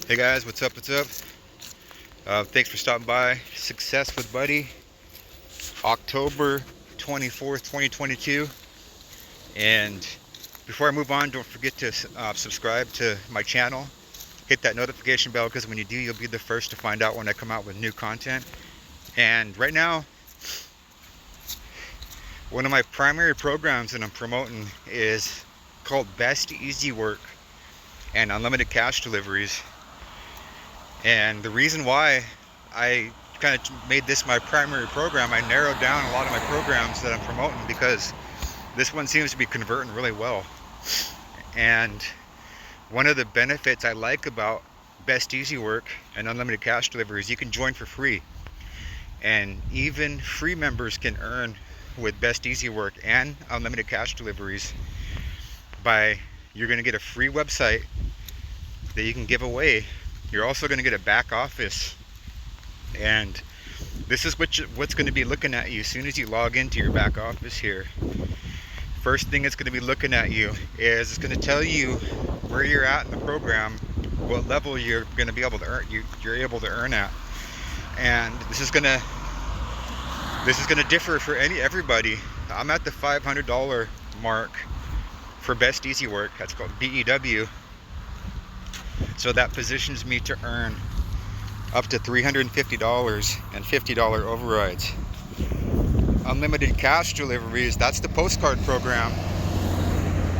Hey guys, what's up? Thanks for stopping by. Success with Buddy, October 24th, 2022. And before I move on, don't forget to subscribe to my channel. Hit that notification bell, because when you do, you'll be the first to find out when I come out with new content. And right now, one of my primary programs that I'm promoting is called BestEasyWork and Unlimited Cash Deliveries. And the reason why I kind of made this my primary program, I narrowed down a lot of my programs that I'm promoting, because this one seems to be converting really well. And one of the benefits I like about BestEasyWork and Unlimited Cash Deliveries, you can join for free. And even free members can earn with BestEasyWork and Unlimited Cash Deliveries you're going to get a free website that you can give away. You're also going to get a back office, and this is what's going to be looking at you as soon as you log into your back office here. First thing it's going to be looking at you is it's going to tell you where you're at in the program, what level you're going to be able to earn. You're able to earn at, and this is going to differ for everybody. I'm at the $500 mark for BestEasyWork. That's called BEW. So that positions me to earn up to $350 and $50 overrides. Unlimited Cash Deliveries, that's the postcard program.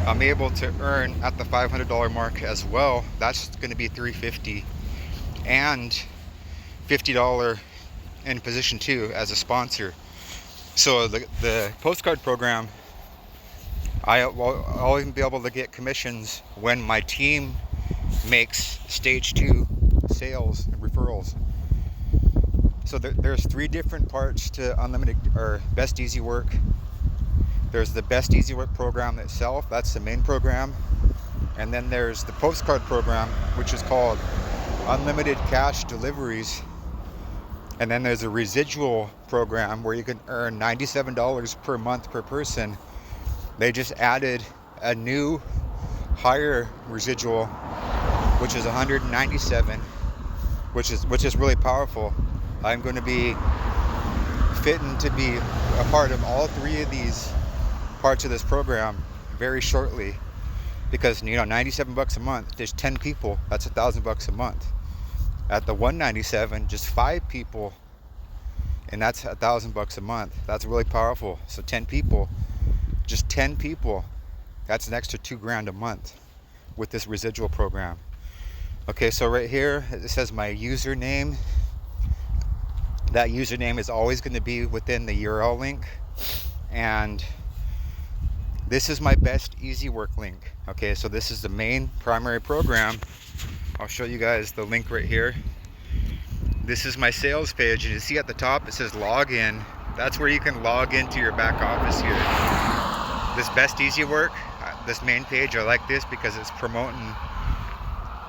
I'm able to earn at the $500 mark as well. That's going to be $350 and $50 in position 2 as a sponsor. So the postcard program, I'll always be able to get commissions when my team makes stage 2 sales and referrals. So there's 3 different parts to Unlimited or BestEasyWork. There's the BestEasyWork program itself, that's the main program. And then there's the postcard program, which is called Unlimited Cash Deliveries. And then there's a residual program where you can earn $97 per month per person. They just added a new higher residual, which is $197, which is really powerful. I'm going to be fitting to be a part of all 3 of these parts of this program very shortly, because $97 a month, there's 10 people, that's $1,000 a month. At the $197, just 5 people, and that's $1,000 a month. That's really powerful. So 10 people, just 10 people, that's an extra $2,000 a month with this residual program. Okay, so right here it says my username. That username is always going to be within the URL link, and this is my BestEasyWork link. Okay, so this is the main primary program. I'll show you guys the link right here. This is my sales page, and you see at the top it says login. That's where you can log into your back office here. This BestEasyWork, this main page, I like this because it's promoting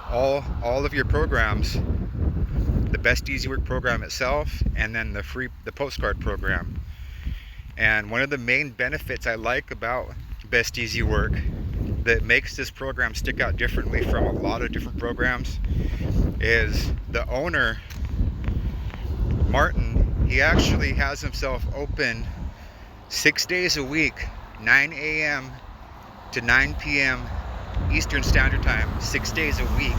all of your programs, the BestEasyWork program itself, and then the postcard program. And one of the main benefits I like about BestEasyWork that makes this program stick out differently from a lot of different programs is the owner, Martin. He actually has himself open 6 days a week, 9 a.m. to 9 p.m. Eastern Standard Time, 6 days a week,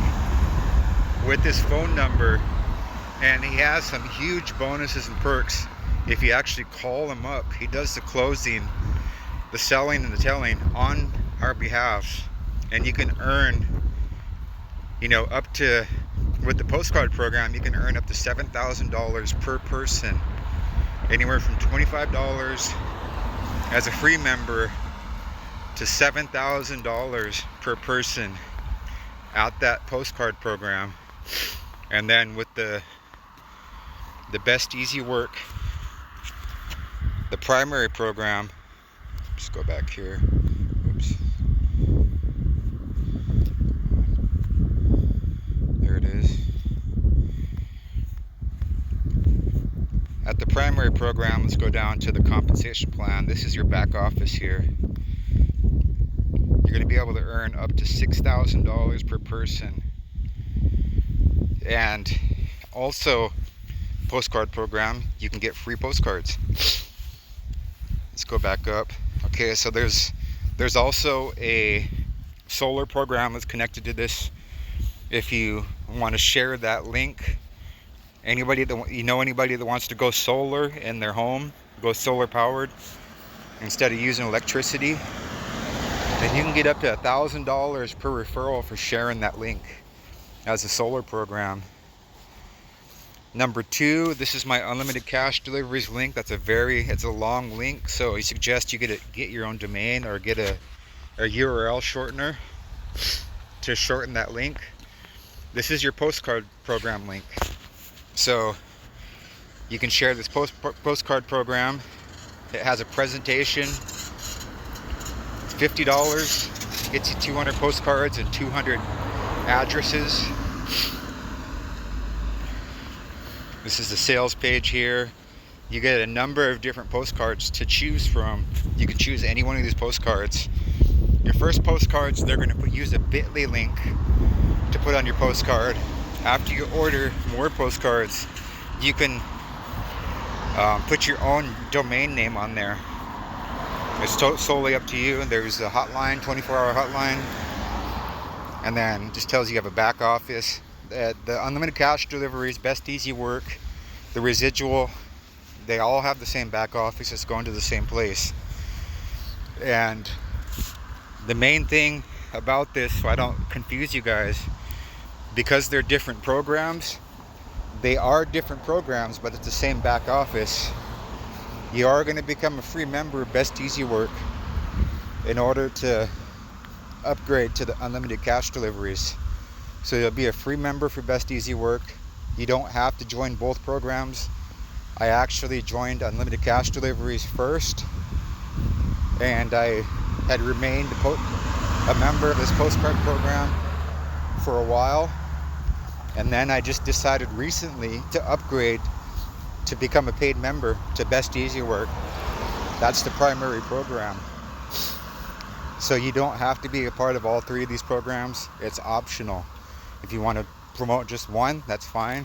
with his phone number. And he has some huge bonuses and perks if you actually call him up. He does the closing, the selling, and the telling on our behalf. And you can earn, up to, with the postcard program, you can earn up to $7,000 per person. Anywhere from $25 as a free member to $7,000 per person at that postcard program. And then with the BestEasyWork, the primary program, just go back here. Oops. There it is. At the primary program, let's go down to the compensation plan. This is your back office here. You're going to be able to earn up to $6,000 per person And also, postcard program, you can get free postcards. Let's go back up. Okay, so there's also a solar program that's connected to this. If you want to share that link, anybody that wants to go solar in their home, go solar powered instead of using electricity, then you can get up to $1,000 per referral for sharing that link as a solar program. Number 2, this is my unlimited cash deliveries link. It's a long link, so I suggest you get your own domain or get a URL shortener to shorten that link. This is your postcard program link. So you can share this postcard program. It has a presentation. It's $50. Gets you 200 postcards and 200 addresses. This is the sales page here. You get a number of different postcards to choose from. You can choose any one of these postcards. Your first postcards, they're going to use a bit.ly link to put on your postcard. After you order more postcards, you can put your own domain name on there. It's solely up to you. There's a hotline, 24-hour hotline, and then just tells you have a back office. The unlimited cash deliveries, BestEasyWork, the residual, they all have the same back office. It's going to the same place. And the main thing about this, so I don't confuse you guys, because they're different programs, they are different programs, but it's the same back office. You are going to become a free member of BestEasyWork in order to upgrade to the unlimited cash deliveries. So you'll be a free member for BestEasyWork. You don't have to join both programs. I actually joined unlimited cash deliveries first, and I had remained a member of this postcard program for a while, and then I just decided recently to upgrade to become a paid member to BestEasyWork. That's the primary program. So you don't have to be a part of all 3 of these programs. It's optional. If you want to promote just one, that's fine.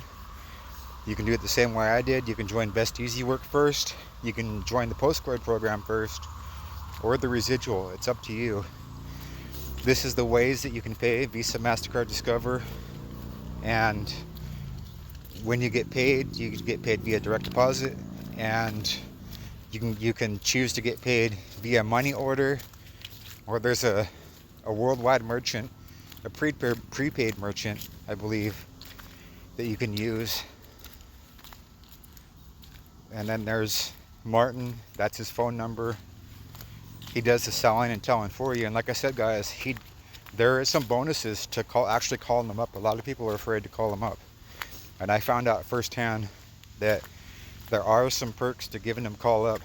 You can do it the same way I did. You can join BestEasyWork first. You can join the postcard program first, or the residual. It's up to you. This is the ways that you can pay: Visa, MasterCard, Discover. And when you get paid, you get paid via direct deposit, and you can choose to get paid via money order, or there's a worldwide merchant, a prepaid merchant, I believe, that you can use. And then there's Martin, that's his phone number. He does the selling and telling for you. And like I said, guys, there is some bonuses to actually calling them up. A lot of people are afraid to call them up. And I found out firsthand that there are some perks to giving them call up.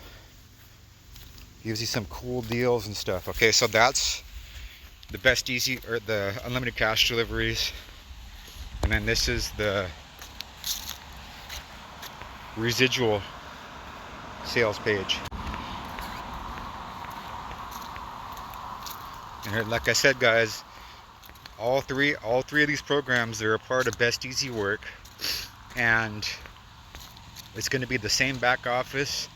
Gives you some cool deals and stuff. Okay, so that's the the unlimited cash deliveries. And then this is the residual sales page. And like I said, guys, all three of these programs, they're a part of BestEasyWork, and it's going to be the same back office.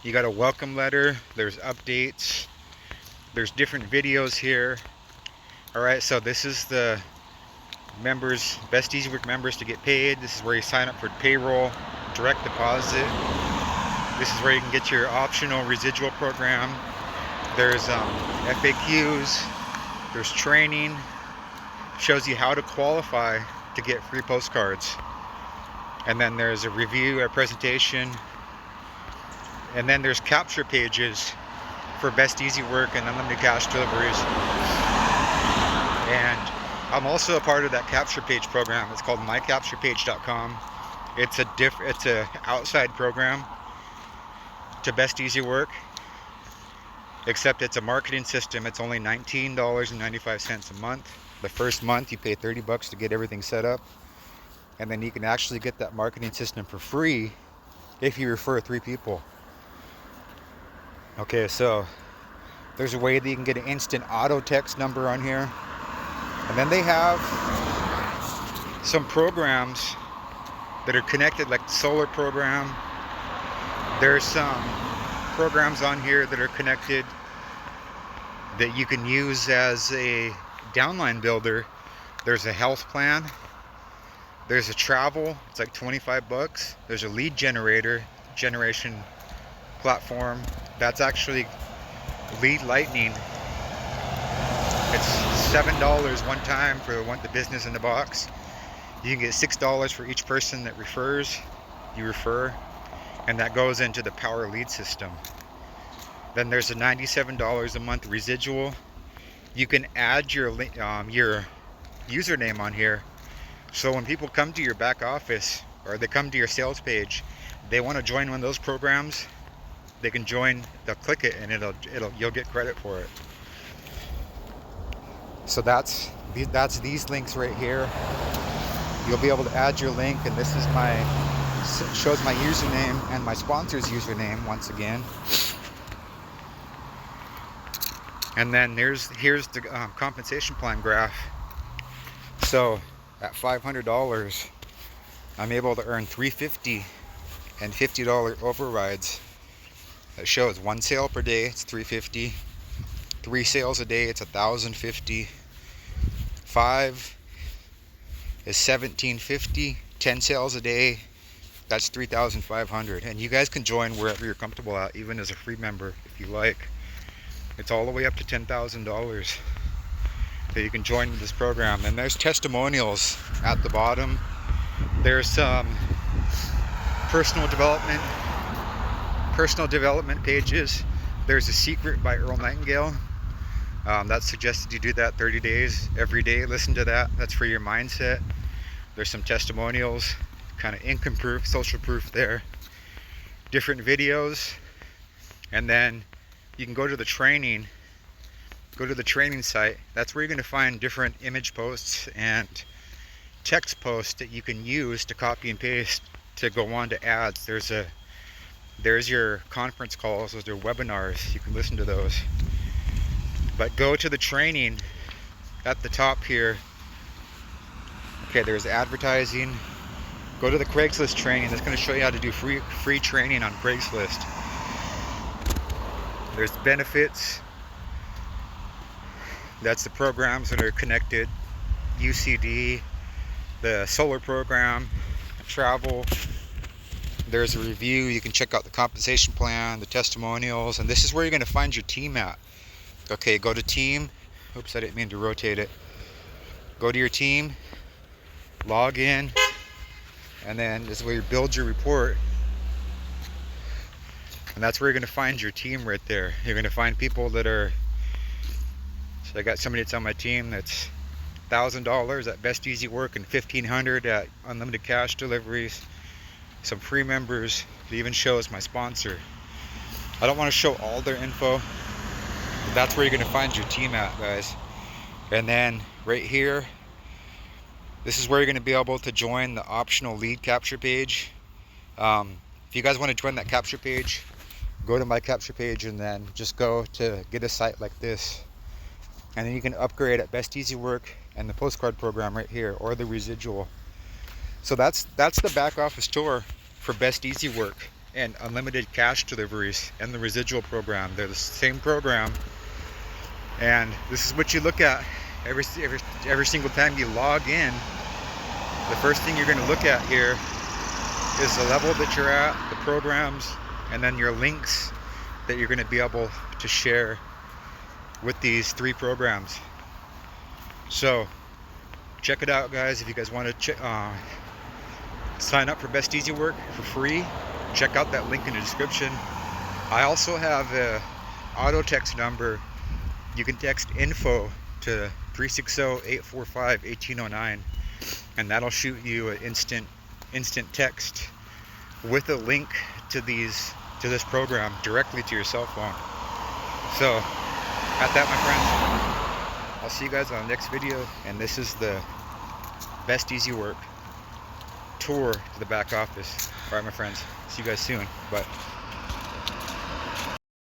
You got a welcome letter, there's updates, there's different videos here. Alright, so this is the members, BestEasyWork members to get paid. This is where you sign up for payroll, direct deposit. This is where you can get your optional residual program. There's FAQs, there's training, shows you how to qualify to get free postcards. And then there's a review, a presentation, and then there's capture pages for BestEasyWork and unlimited cash deliveries. And I'm also a part of that capture page program. It's called mycapturepage.com. It's a outside program to BestEasyWork, except it's a marketing system. It's only $19.95 a month. The first month you pay $30 to get everything set up, and then you can actually get that marketing system for free if you refer 3 people. Okay, so there's a way that you can get an instant auto text number on here. And then they have some programs that are connected, like the solar program. There's some programs on here that are connected that you can use as a downline builder. There's a health plan. There's a travel, it's like 25 bucks. There's a lead generation platform. That's actually Lead Lightning. It's $7 one time for the business in the box. You can get $6 for each person that you refer, and that goes into the Power Lead system. Then there's a $97 a month residual. You can add your username on here. So when people come to your back office or they come to your sales page, they want to join one of those programs, they can join, they'll click it and you'll get credit for it. So that's these links right here. You'll be able to add your link, and this is shows my username and my sponsor's username once again. And then here's the compensation plan graph. So at $500, I'm able to earn $350 and $50 overrides. That shows 1 sale per day, it's $350. 3 sales a day, it's $1,050. 5 is $1,750. 10 sales a day, that's $3,500. And you guys can join wherever you're comfortable at, even as a free member if you like. It's all the way up to $10,000 that you can join with this program. And there's testimonials at the bottom. There's some personal development pages. There's A Secret by Earl Nightingale. That's suggested you do that 30 days every day. Listen to that. That's for your mindset. There's some testimonials, kind of income proof, social proof there. Different videos. And then you can go to the training site. That's where you're going to find different image posts and text posts that you can use to copy and paste to go on to ads. There's your conference calls, those are webinars. You can listen to those. But go to the training at the top here. Okay, there's advertising. Go to the Craigslist training. That's going to show you how to do free training on Craigslist. There's benefits. That's the programs that are connected. UCD, the solar program, travel. There's a review. You can check out the compensation plan, the testimonials, and this is where you're going to find your team at. Okay, go to team. Oops, I didn't mean to rotate it. Go to your team, log in, and then this is where you build your report. And that's where you're going to find your team right there. You're going to find people that are, so I got somebody that's on my team that's $1,000 at BestEasyWork and $1,500 at Unlimited Cash Deliveries. Some free members. It even shows my sponsor. I don't want to show all their info, but that's where you're going to find your team at, guys. And then right here, this is where you're going to be able to join the optional lead capture page. If you guys want to join that capture page, go to my capture page and then just go to get a site like this. And then you can upgrade at BestEasyWork and the postcard program right here, or the residual. So that's the back office tour for BestEasyWork and Unlimited Cash Deliveries and the residual program. They're the same program, and this is what you look at every single time you log in. The first thing you're going to look at here is the level that you're at, the programs, and then your links that you're going to be able to share with these 3 programs. So check it out, guys. If you guys want to sign up for BestEasyWork for free, check out that link in the description. I also have a auto text number. You can text info to 360-845-1809, and that'll shoot you an instant text with a link to this program directly to your cell phone. So at that, my friends, I'll see you guys on the next video. And this is the BestEasyWork tour to the back office. Alright, my friends, see you guys soon. Bye.